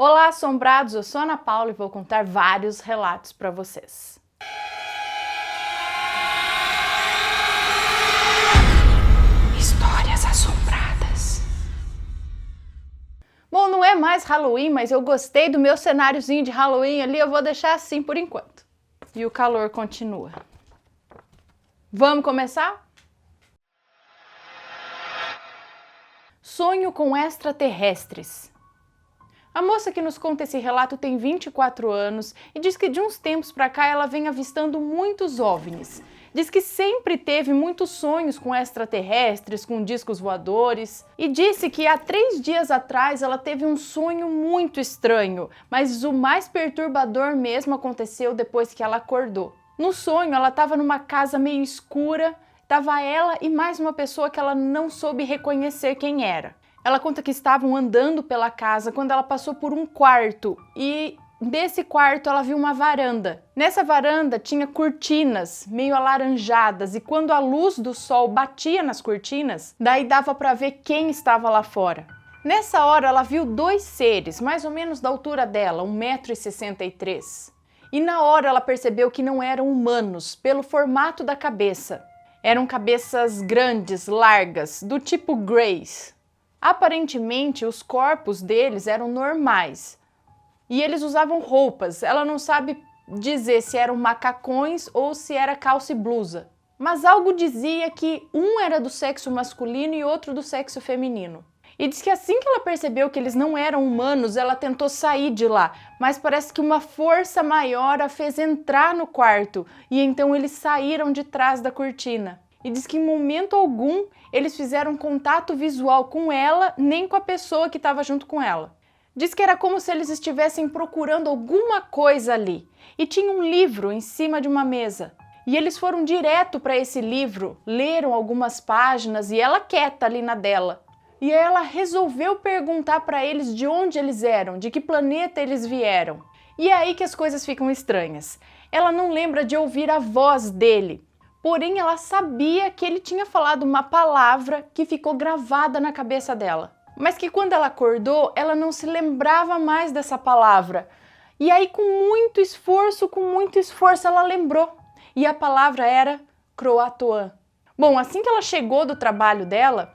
Olá, assombrados! Eu sou a Ana Paula e vou contar vários relatos para vocês. Histórias assombradas. Bom, não é mais Halloween, mas eu gostei do meu cenáriozinho de Halloween ali, eu vou deixar assim por enquanto. E o calor continua. Vamos começar? Sonho com extraterrestres. A moça que nos conta esse relato tem 24 anos e diz que de uns tempos pra cá ela vem avistando muitos OVNIs. Diz que sempre teve muitos sonhos com extraterrestres, com discos voadores, e disse que há 3 dias atrás ela teve um sonho muito estranho, mas o mais perturbador mesmo aconteceu depois que ela acordou. No sonho ela estava numa casa meio escura, estava ela e mais uma pessoa que ela não soube reconhecer quem era. Ela conta que estavam andando pela casa quando ela passou por um quarto e desse quarto ela viu uma varanda. Nessa varanda tinha cortinas meio alaranjadas e quando a luz do sol batia nas cortinas, daí dava para ver quem estava lá fora. Nessa hora ela viu 2 seres, mais ou menos da altura dela, 1,63 m. E na hora ela percebeu que não eram humanos, pelo formato da cabeça. Eram cabeças grandes, largas, do tipo Greys. Aparentemente, os corpos deles eram normais e eles usavam roupas. Ela não sabe dizer se eram macacões ou se era calça e blusa, mas algo dizia que um era do sexo masculino e outro do sexo feminino. E diz que assim que ela percebeu que eles não eram humanos, ela tentou sair de lá, mas parece que uma força maior a fez entrar no quarto e então eles saíram de trás da cortina. E diz que em momento algum eles fizeram contato visual com ela, nem com a pessoa que estava junto com ela. Diz que era como se eles estivessem procurando alguma coisa ali. E tinha um livro em cima de uma mesa. E eles foram direto para esse livro, leram algumas páginas e ela quieta ali na dela. E ela resolveu perguntar para eles de onde eles eram, de que planeta eles vieram. E é aí que as coisas ficam estranhas. Ela não lembra de ouvir a voz dele. Porém, ela sabia que ele tinha falado uma palavra que ficou gravada na cabeça dela. Mas que quando ela acordou, ela não se lembrava mais dessa palavra. E aí, com muito esforço, ela lembrou. E a palavra era Croatoan. Bom, assim que ela chegou do trabalho dela,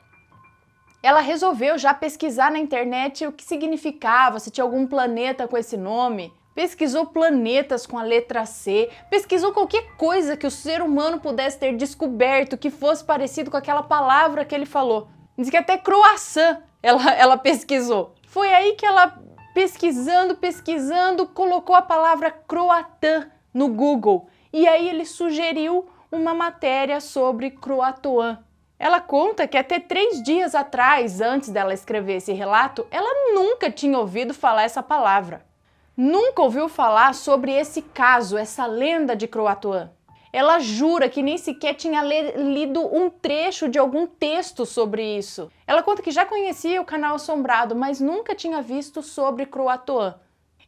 ela resolveu já pesquisar na internet o que significava, se tinha algum planeta com esse nome. Pesquisou planetas com a letra C, pesquisou qualquer coisa que o ser humano pudesse ter descoberto que fosse parecido com aquela palavra que ele falou. Diz que até croissant ela pesquisou. Foi aí que ela, pesquisando, colocou a palavra Croatan no Google. E aí ele sugeriu uma matéria sobre Croatoan. Ela conta que até 3 dias atrás, antes dela escrever esse relato, ela nunca tinha ouvido falar essa palavra. Nunca ouviu falar sobre esse caso, essa lenda de Croatoan. Ela jura que nem sequer tinha lido um trecho de algum texto sobre isso. Ela conta que já conhecia o canal Assombrado, mas nunca tinha visto sobre Croatoan.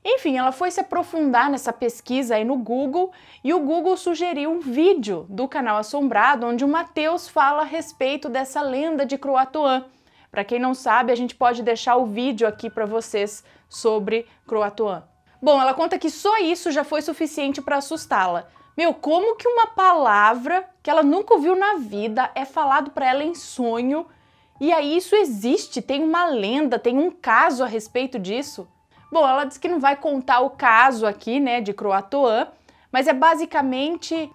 Enfim, ela foi se aprofundar nessa pesquisa aí no Google e o Google sugeriu um vídeo do canal Assombrado onde o Matheus fala a respeito dessa lenda de Croatoan. Para quem não sabe, a gente pode deixar o vídeo aqui para vocês sobre Croatoan. Bom, ela conta que só isso já foi suficiente para assustá-la. Meu, como que uma palavra que ela nunca ouviu na vida é falado para ela em sonho? E aí isso existe, tem uma lenda, tem um caso a respeito disso? Bom, ela diz que não vai contar o caso aqui, né, de Croatoan, mas é basicamente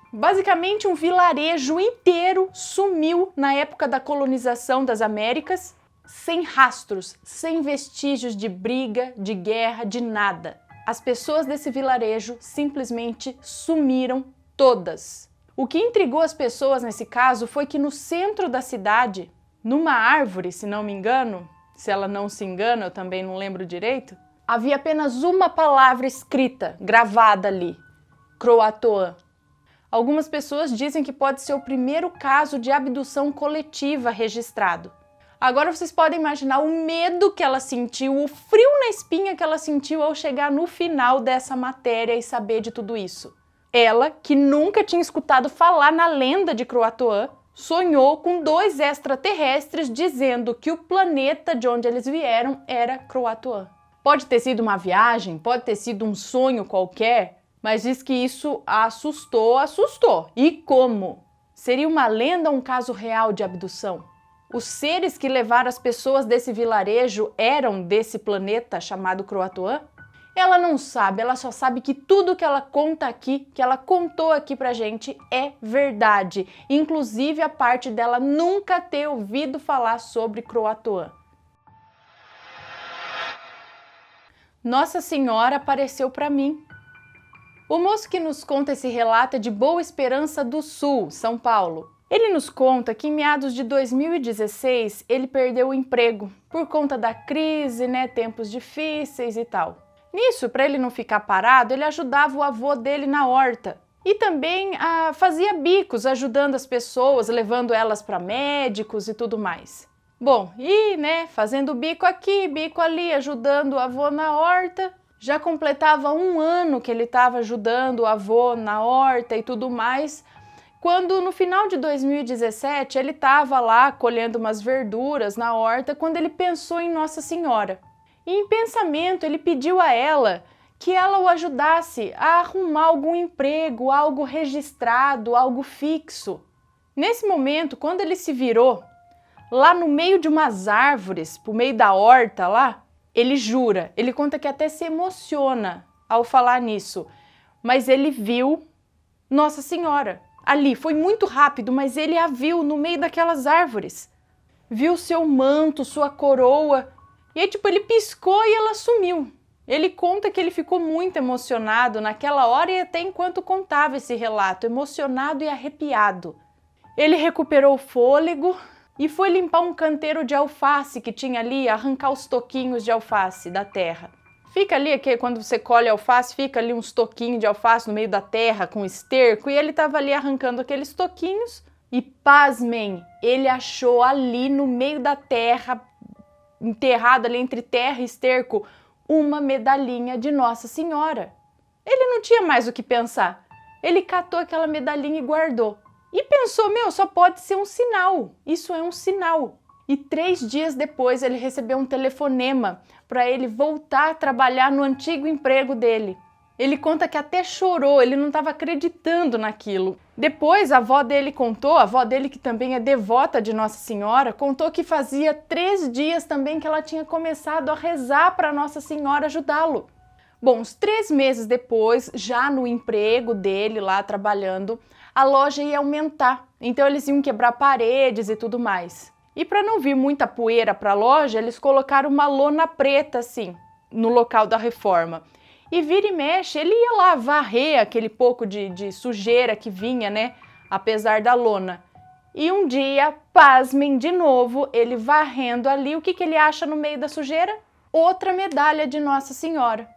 um vilarejo inteiro sumiu na época da colonização das Américas, sem rastros, sem vestígios de briga, de guerra, de nada. As pessoas desse vilarejo simplesmente sumiram todas. O que intrigou as pessoas nesse caso foi que no centro da cidade, numa árvore, se não me engano, se ela não se engana, eu também não lembro direito, havia apenas uma palavra escrita, gravada ali, Croatoan. Algumas pessoas dizem que pode ser o primeiro caso de abdução coletiva registrado. Agora vocês podem imaginar o medo que ela sentiu, o frio na espinha que ela sentiu ao chegar no final dessa matéria e saber de tudo isso. Ela, que nunca tinha escutado falar na lenda de Croatoan, sonhou com 2 extraterrestres dizendo que o planeta de onde eles vieram era Croatoan. Pode ter sido uma viagem, pode ter sido um sonho qualquer, mas diz que isso a assustou. E como? Seria uma lenda ou um caso real de abdução? Os seres que levaram as pessoas desse vilarejo eram desse planeta chamado Croatoan? Ela não sabe, ela só sabe que tudo que ela conta aqui, que ela contou aqui pra gente, é verdade. Inclusive a parte dela nunca ter ouvido falar sobre Croatoan. Nossa Senhora apareceu para mim. O moço que nos conta esse relato é de Boa Esperança do Sul, São Paulo. Ele nos conta que em meados de 2016 ele perdeu o emprego por conta da crise, tempos difíceis e tal. Nisso, para ele não ficar parado, ele ajudava o avô dele na horta e também fazia bicos ajudando as pessoas, levando elas para médicos e tudo mais. Bom, e fazendo bico aqui, bico ali, ajudando o avô na horta. Já completava 1 ano que ele estava ajudando o avô na horta e tudo mais, quando no final de 2017 ele estava lá colhendo umas verduras na horta, quando ele pensou em Nossa Senhora. E em pensamento ele pediu a ela que ela o ajudasse a arrumar algum emprego, algo registrado, algo fixo. Nesse momento, quando ele se virou, lá no meio de umas árvores, pro meio da horta lá, ele jura, ele conta que até se emociona ao falar nisso, mas ele viu Nossa Senhora ali, foi muito rápido, mas ele a viu no meio daquelas árvores. Viu seu manto, sua coroa, e aí ele piscou e ela sumiu. Ele conta que ele ficou muito emocionado naquela hora e até enquanto contava esse relato, emocionado e arrepiado. Ele recuperou o fôlego e foi limpar um canteiro de alface que tinha ali, arrancar os toquinhos de alface da terra. Fica ali, quando você colhe alface, fica ali uns toquinhos de alface no meio da terra com esterco, e ele estava ali arrancando aqueles toquinhos e, pasmem, ele achou ali no meio da terra, enterrado ali entre terra e esterco, uma medalhinha de Nossa Senhora. Ele não tinha mais o que pensar. Ele catou aquela medalhinha e guardou. E pensou, só pode ser um sinal, isso é um sinal. E 3 dias depois ele recebeu um telefonema para ele voltar a trabalhar no antigo emprego dele. Ele conta que até chorou, ele não estava acreditando naquilo. Depois a avó dele contou, a avó dele que também é devota de Nossa Senhora, contou que fazia 3 dias também que ela tinha começado a rezar para Nossa Senhora ajudá-lo. Bom, uns 3 meses depois, já no emprego dele lá trabalhando, a loja ia aumentar, então eles iam quebrar paredes e tudo mais. E para não vir muita poeira para a loja, eles colocaram uma lona preta assim, no local da reforma. E vira e mexe, ele ia lá varrer aquele pouco de sujeira que vinha, apesar da lona. E um dia, pasmem de novo, ele varrendo ali, o que ele acha no meio da sujeira? Outra medalha de Nossa Senhora.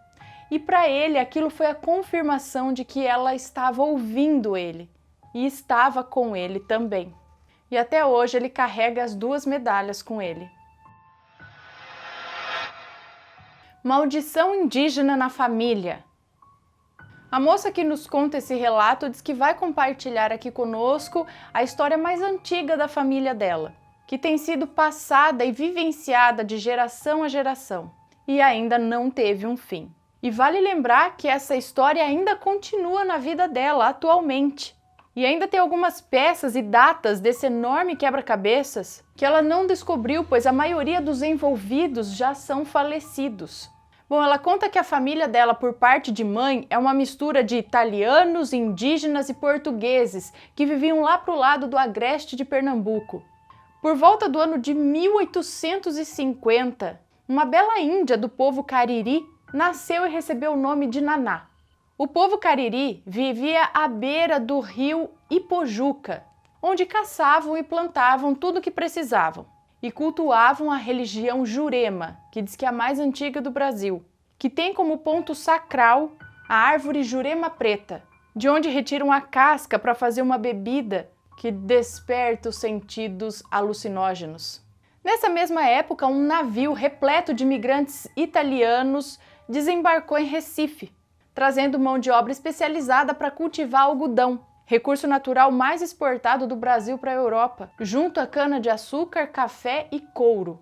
E para ele, aquilo foi a confirmação de que ela estava ouvindo ele. E estava com ele também. E até hoje ele carrega as 2 medalhas com ele. Maldição indígena na família. A moça que nos conta esse relato diz que vai compartilhar aqui conosco a história mais antiga da família dela, que tem sido passada e vivenciada de geração a geração e ainda não teve um fim. E vale lembrar que essa história ainda continua na vida dela atualmente. E ainda tem algumas peças e datas desse enorme quebra-cabeças que ela não descobriu, pois a maioria dos envolvidos já são falecidos. Bom, ela conta que a família dela, por parte de mãe, é uma mistura de italianos, indígenas e portugueses que viviam lá para o lado do agreste de Pernambuco. Por volta do ano de 1850, uma bela índia do povo Cariri nasceu e recebeu o nome de Naná. O povo Cariri vivia à beira do rio Ipojuca, onde caçavam e plantavam tudo o que precisavam, e cultuavam a religião Jurema, que diz que é a mais antiga do Brasil, que tem como ponto sacral a árvore Jurema Preta, de onde retiram a casca para fazer uma bebida que desperta os sentidos alucinógenos. Nessa mesma época, um navio repleto de imigrantes italianos desembarcou em Recife, trazendo mão de obra especializada para cultivar algodão, recurso natural mais exportado do Brasil para a Europa, junto a cana-de-açúcar, café e couro.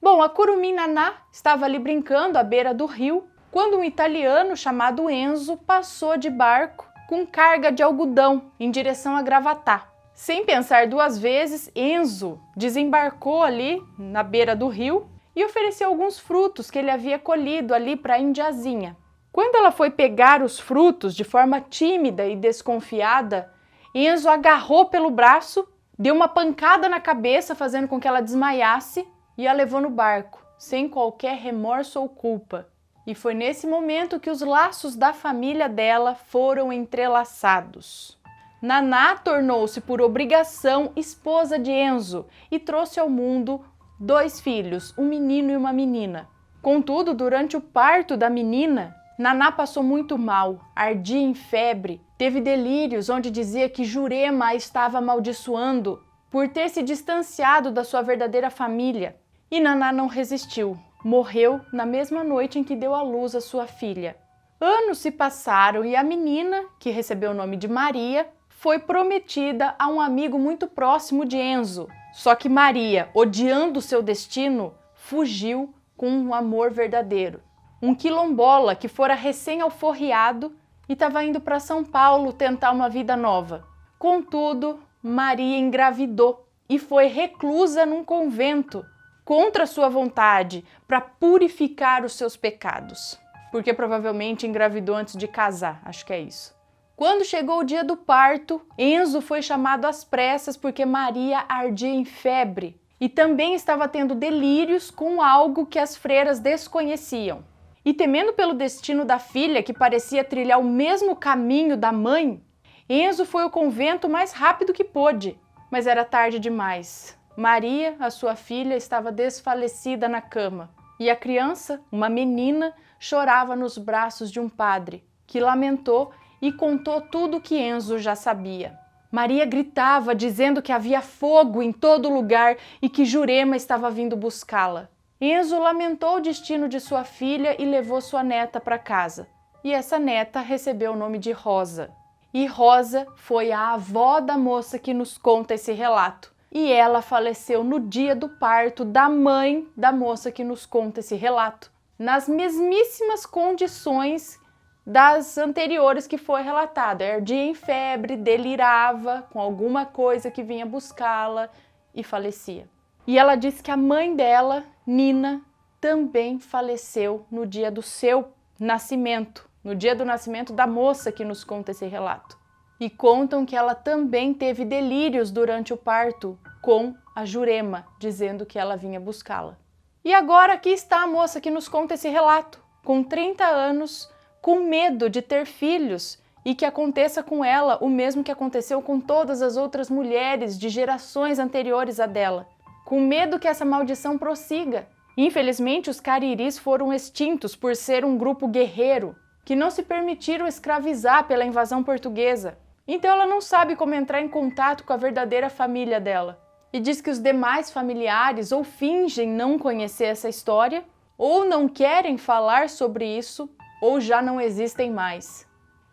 Bom, a Curumim Naná estava ali brincando à beira do rio, quando um italiano chamado Enzo passou de barco com carga de algodão em direção a Gravatá. Sem pensar duas vezes, Enzo desembarcou ali na beira do rio e ofereceu alguns frutos que ele havia colhido ali para a indiazinha. Quando ela foi pegar os frutos de forma tímida e desconfiada, Enzo agarrou pelo braço, deu uma pancada na cabeça, fazendo com que ela desmaiasse, e a levou no barco, sem qualquer remorso ou culpa. E foi nesse momento que os laços da família dela foram entrelaçados. Naná tornou-se por obrigação esposa de Enzo e trouxe ao mundo 2 filhos, um menino e uma menina. Contudo, durante o parto da menina, Naná passou muito mal, ardia em febre, teve delírios onde dizia que Jurema a estava amaldiçoando por ter se distanciado da sua verdadeira família. E Naná não resistiu, morreu na mesma noite em que deu à luz a sua filha. Anos se passaram e a menina, que recebeu o nome de Maria, foi prometida a um amigo muito próximo de Enzo. Só que Maria, odiando seu destino, fugiu com um amor verdadeiro. Um quilombola que fora recém-alforriado e estava indo para São Paulo tentar uma vida nova. Contudo, Maria engravidou e foi reclusa num convento, contra sua vontade, para purificar os seus pecados. Porque provavelmente engravidou antes de casar, acho que é isso. Quando chegou o dia do parto, Enzo foi chamado às pressas porque Maria ardia em febre e também estava tendo delírios com algo que as freiras desconheciam. E temendo pelo destino da filha, que parecia trilhar o mesmo caminho da mãe, Enzo foi ao convento o mais rápido que pôde, mas era tarde demais. Maria, a sua filha, estava desfalecida na cama e a criança, uma menina, chorava nos braços de um padre, que lamentou e contou tudo o que Enzo já sabia. Maria gritava, dizendo que havia fogo em todo lugar e que Jurema estava vindo buscá-la. Enzo lamentou o destino de sua filha e levou sua neta para casa. E essa neta recebeu o nome de Rosa. E Rosa foi a avó da moça que nos conta esse relato. E ela faleceu no dia do parto da mãe da moça que nos conta esse relato, nas mesmíssimas condições das anteriores que foi relatado. Ardia em febre, delirava com alguma coisa que vinha buscá-la e falecia. E ela disse que a mãe dela, Nina, também faleceu no dia do seu nascimento, no dia do nascimento da moça que nos conta esse relato. E contam que ela também teve delírios durante o parto com a Jurema, dizendo que ela vinha buscá-la. E agora aqui está a moça que nos conta esse relato, com 30 anos, com medo de ter filhos e que aconteça com ela o mesmo que aconteceu com todas as outras mulheres de gerações anteriores a dela, com medo que essa maldição prossiga. Infelizmente, os cariris foram extintos por ser um grupo guerreiro, que não se permitiram escravizar pela invasão portuguesa. Então ela não sabe como entrar em contato com a verdadeira família dela. E diz que os demais familiares ou fingem não conhecer essa história, ou não querem falar sobre isso, ou já não existem mais.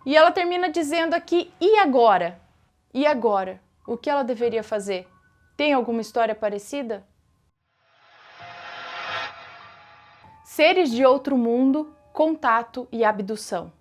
E ela termina dizendo aqui, e agora? E agora? O que ela deveria fazer? Tem alguma história parecida? Seres de outro mundo, contato e abdução.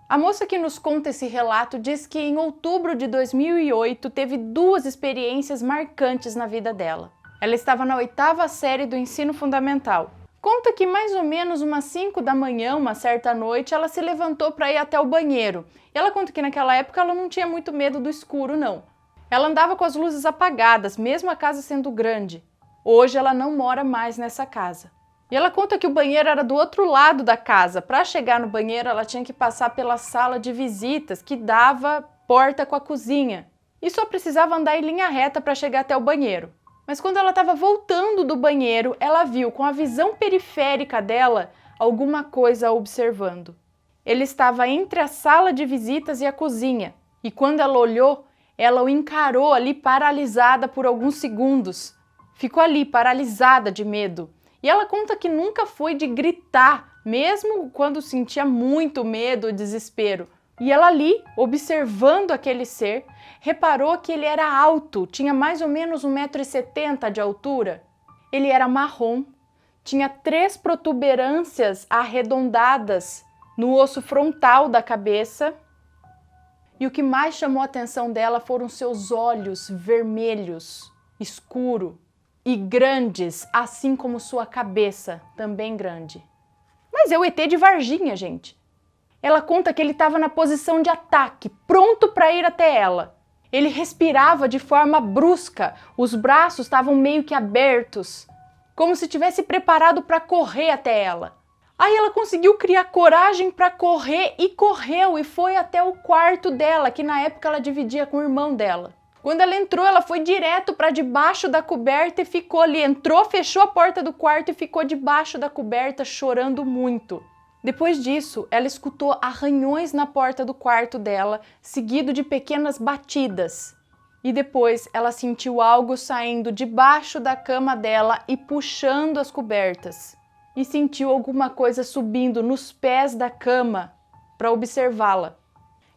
A moça que nos conta esse relato diz que em outubro de 2008 teve 2 experiências marcantes na vida dela. Ela estava na 8ª série do ensino fundamental. Conta que mais ou menos umas 5 da manhã, uma certa noite, ela se levantou para ir até o banheiro. E ela conta que naquela época ela não tinha muito medo do escuro, não. Ela andava com as luzes apagadas, mesmo a casa sendo grande. Hoje ela não mora mais nessa casa. E ela conta que o banheiro era do outro lado da casa. Para chegar no banheiro, ela tinha que passar pela sala de visitas, que dava porta com a cozinha. E só precisava andar em linha reta para chegar até o banheiro. Mas quando ela estava voltando do banheiro, ela viu com a visão periférica dela alguma coisa a observando. Ele estava entre a sala de visitas e a cozinha. E quando ela olhou, ela o encarou ali paralisada por alguns segundos. Ficou ali paralisada de medo. E ela conta que nunca foi de gritar, mesmo quando sentia muito medo ou desespero. E ela ali, observando aquele ser, reparou que ele era alto, tinha mais ou menos 1,70 m de altura. Ele era marrom, tinha 3 protuberâncias arredondadas no osso frontal da cabeça. E o que mais chamou a atenção dela foram seus olhos vermelhos, escuro e grandes, assim como sua cabeça, também grande. Mas é o ET de Varginha, gente. Ela conta que ele estava na posição de ataque, pronto para ir até ela. Ele respirava de forma brusca, os braços estavam meio que abertos, como se tivesse preparado para correr até ela. Aí ela conseguiu criar coragem para correr e correu e foi até o quarto dela, que na época ela dividia com o irmão dela. Quando ela entrou, ela foi direto para debaixo da coberta e ficou ali. Entrou, fechou a porta do quarto e ficou debaixo da coberta chorando muito. Depois disso, ela escutou arranhões na porta do quarto dela, seguido de pequenas batidas. E depois ela sentiu algo saindo debaixo da cama dela e puxando as cobertas. E sentiu alguma coisa subindo nos pés da cama para observá-la.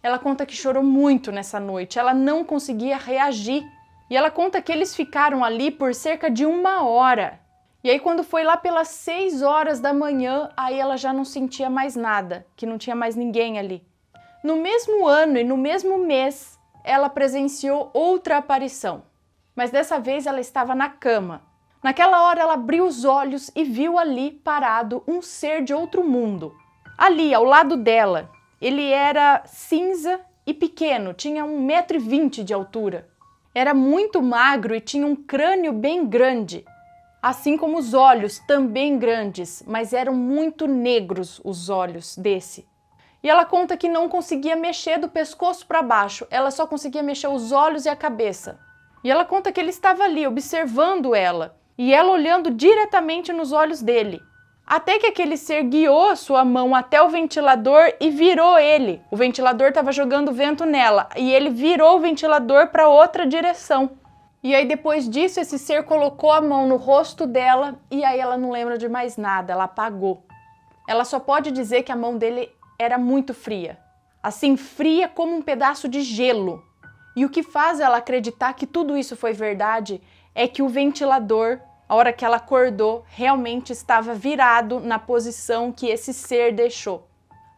Ela conta que chorou muito nessa noite, ela não conseguia reagir. E ela conta que eles ficaram ali por cerca de 1 hora. E aí quando foi lá pelas 6 horas da manhã, aí ela já não sentia mais nada, que não tinha mais ninguém ali. No mesmo ano e no mesmo mês, ela presenciou outra aparição. Mas dessa vez ela estava na cama. Naquela hora ela abriu os olhos e viu ali parado um ser de outro mundo. Ali, ao lado dela, ele era cinza e pequeno, tinha 1,20 m de altura. Era muito magro e tinha um crânio bem grande, assim como os olhos também grandes, mas eram muito negros os olhos desse. E ela conta que não conseguia mexer do pescoço para baixo, ela só conseguia mexer os olhos e a cabeça. E ela conta que ele estava ali observando ela, e ela olhando diretamente nos olhos dele. Até que aquele ser guiou sua mão até o ventilador e virou ele. O ventilador estava jogando vento nela e ele virou o ventilador para outra direção. E aí depois disso esse ser colocou a mão no rosto dela e aí ela não lembra de mais nada, ela apagou. Ela só pode dizer que a mão dele era muito fria. Assim, fria como um pedaço de gelo. E o que faz ela acreditar que tudo isso foi verdade é que o ventilador, a hora que ela acordou, realmente estava virado na posição que esse ser deixou.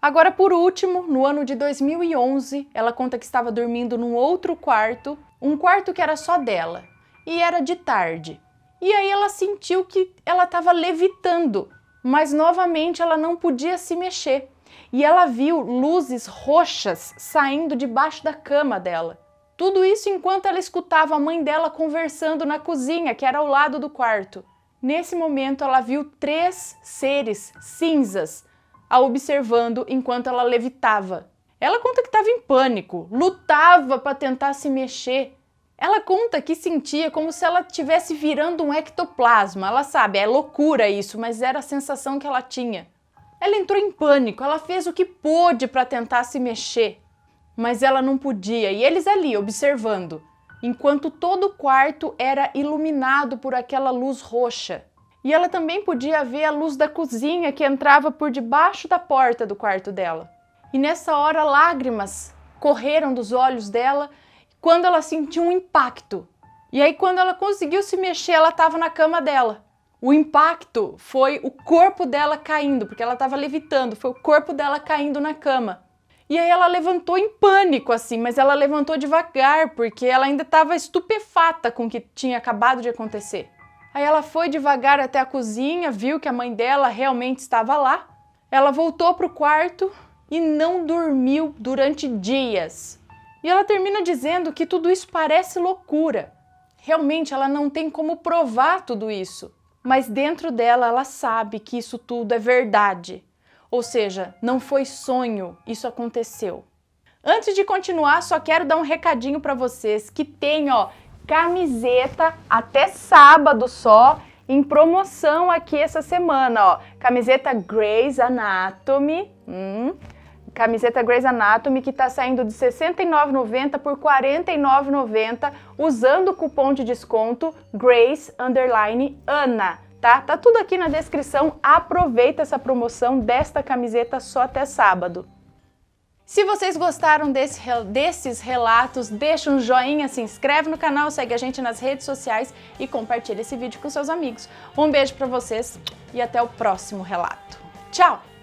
Agora, por último, no ano de 2011, ela conta que estava dormindo num outro quarto, um quarto que era só dela, e era de tarde. E aí ela sentiu que ela estava levitando, mas novamente ela não podia se mexer. E ela viu luzes roxas saindo debaixo da cama dela. Tudo isso enquanto ela escutava a mãe dela conversando na cozinha, que era ao lado do quarto. Nesse momento, ela viu 3 seres cinzas a observando enquanto ela levitava. Ela conta que estava em pânico, lutava para tentar se mexer. Ela conta que sentia como se ela estivesse virando um ectoplasma. Ela sabe, é loucura isso, mas era a sensação que ela tinha. Ela entrou em pânico, ela fez o que pôde para tentar se mexer. Mas ela não podia, e eles ali observando, enquanto todo o quarto era iluminado por aquela luz roxa. E ela também podia ver a luz da cozinha que entrava por debaixo da porta do quarto dela. E nessa hora lágrimas correram dos olhos dela quando ela sentiu um impacto. E aí quando ela conseguiu se mexer, ela estava na cama dela. O impacto foi o corpo dela caindo, porque ela estava levitando, foi o corpo dela caindo na cama. E aí ela levantou em pânico, assim, mas ela levantou devagar, porque ela ainda estava estupefata com o que tinha acabado de acontecer. Aí ela foi devagar até a cozinha, viu que a mãe dela realmente estava lá. Ela voltou para o quarto e não dormiu durante dias. E ela termina dizendo que tudo isso parece loucura. Realmente ela não tem como provar tudo isso, mas dentro dela ela sabe que isso tudo é verdade. Ou seja, não foi sonho, isso aconteceu. Antes de continuar, só quero dar um recadinho para vocês que tem, camiseta até sábado só, em promoção aqui essa semana, Camiseta Grey's Anatomy, camiseta Grey's Anatomy que tá saindo de R$ 69,90 por R$ 49,90, usando o cupom de desconto Grace_Ana. Tá tudo aqui na descrição, aproveita essa promoção desta camiseta só até sábado. Se vocês gostaram desses relatos, deixa um joinha, se inscreve no canal, segue a gente nas redes sociais e compartilha esse vídeo com seus amigos. Um beijo pra vocês e até o próximo relato. Tchau!